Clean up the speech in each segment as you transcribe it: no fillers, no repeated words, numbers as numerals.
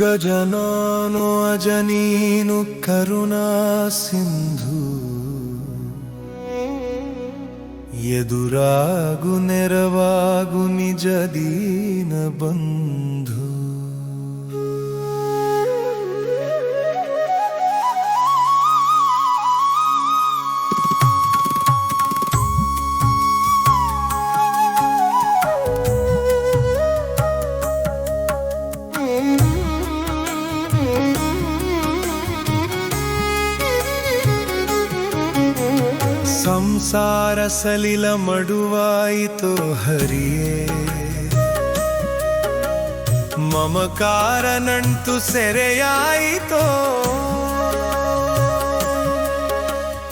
ಗಜನಾನೋ ಅಜನೀನು ಕರುಣಾ ಸಿಂಧು ಎದುರಾಗು ನೆರವಾಗು ನಿಜ ದೀನ ಬಂಧು. ಸಂಸಾರ ಸಲಿಲ ಮಡುವಾಯಿತೋ ಹರಿಯೇ, ಮಮಕಾರ ನಂಟು ಸೆರೆಯಾಯಿತೋ,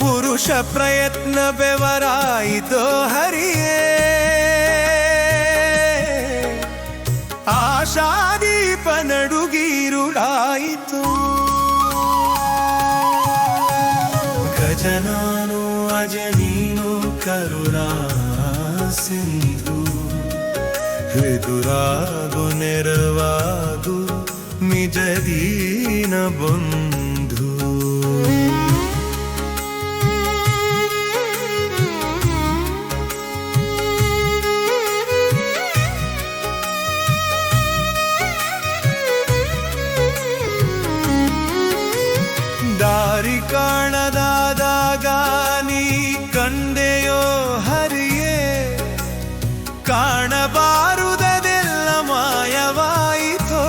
ಪುರುಷ ಪ್ರಯತ್ನ ಬೆವರಾಯಿತೋ ಹರಿಯೇ, ಆಶಾದೀಪ ನಡುಗೀರುಳಾಯಿತೋ. ಗಜನಾನೋ ಅಜನೀನು ಕರುಣಾ ಸಿಂಧು ಎದುರಾಗು ನೆರವಾಗು ನಿಜ ದೀನ ಬಂಧು. ದಾರಿ ಕಾಣದಾದಾಗ ನೀ ಕಂಡೆಯೋ ಹರಿಯೇ, ಕಾಣಬಾರುದೆಲ್ಲ ಮಾಯವಾಯಿತೋ,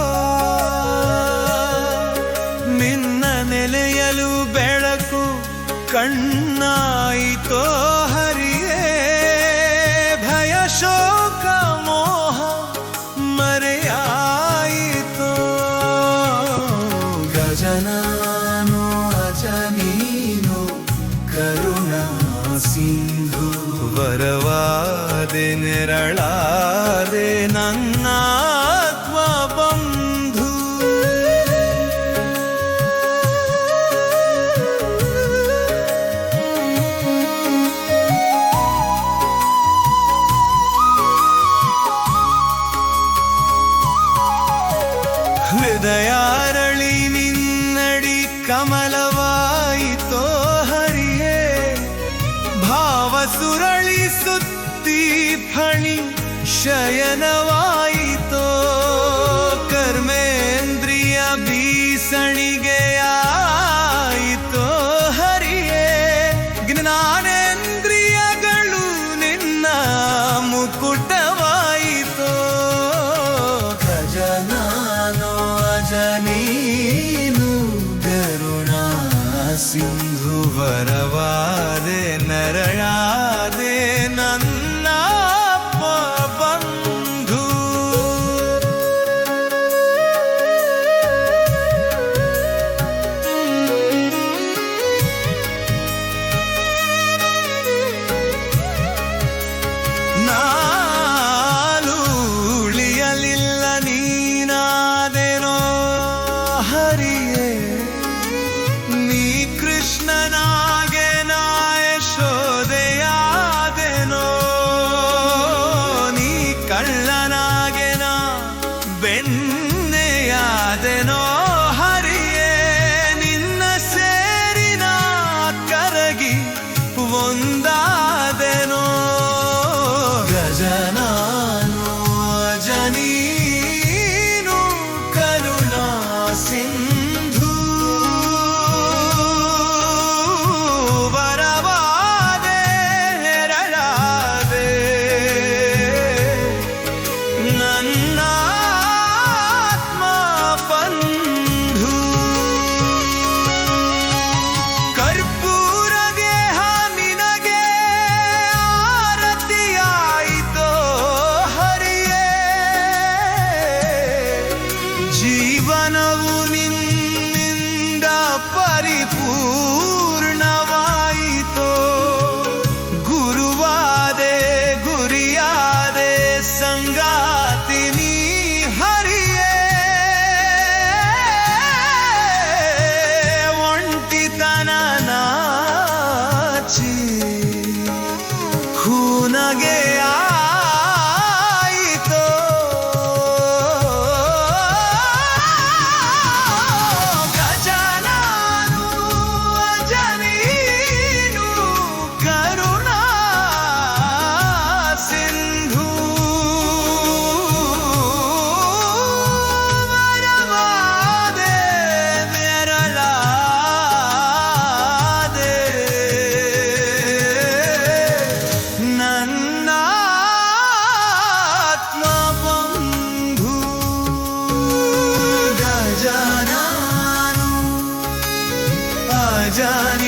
ನಿನ್ನ ನೆಲೆಯಲು ಬೆಳಕು ಕಣ್ಣಾಯಿತೋ ಹರಿಯೇ, ಭಯ ಶೋಕ ಮೋಹ ಮರೆಯಾಯಿತೋ. ಗಜನಾನೋ ಅಜನೀನು ಕರುಣಾ ಸಿಂಧು ವರವಾದೆ ನೆರಳಾದೆ ನನ್ನಾತ್ಮ ಬಂಧು. ಹೃದಯಾರಳಿ ನಿನ್ನಡಿ ಕಮಲವಾಯಿತೋ ಹರಿಯೇ, ಭಾವ ಸುರಳಿ ಸುತ್ತಿ ಫಣಿ ಶಯನವಾಯಿತೋ, ಕರ್ಮೇಂದ್ರಿಯ ಭೀಸಣಿಗೆಯಾಯಿತೋ ಹರಿಯೇ, ಜ್ಞಾನೇಂದ್ರಿಯಗಳು ನಿನ್ನ ಮುಕುಟವಾಯಿತೋ. ಗಜನಾನೋ ಅಜನೀನು ಕರುಣಾ ಸಿಂಧು ವರವಾದೆ ನರಳಾದೆ ನನ್ನ ಬಂಧು. ನಾಲು ಉಳಿಯಲಿಲ್ಲ ನೀನಾದೆನೋ ಹರಿಯೇ, ನೀ ಕೃಷ್ಣನಾಗೆ ನಾ ಯಶೋದೆಯಾದೆನೋ, ನೀ ಕಳ್ಳನಾಗೆ ನಾ ಬೆಣ್ಣೆಯಾದೆನೋ ಹರಿಯೇ, ನಿನ್ನ ಸೇರಿನ ಕರಗಿ ಒಂದಾದೆನೋ. ಗಜನಾನೋ ಅಜನೀನು ಕರುಣಾ ಸಿಂಧು ವರವಾದೆ ನೆರಳಾದೆ ನನ್ನ ಆತ್ಮ ಬಂಧು. ಕರ್ಪೂರ ದೇಹ ನಿನಗೆ ಆರತಿಯಾಯಿತೋ ಹರಿಯೇ, ಜೀವನವು ನಿನ್ನಿಂದ ಪರಿಪೂರ್ಣವಾಯಿತೋ, ಗುರುವಾದೆ ಗುರಿಯಾದೆ ಸಂಗಾತಿ ನೀ ಹರಿಯೇ, ಒಂಟಿತನ ನಾಚಿ ಖೂನಗೆ ಆಯಿತೋ. जानी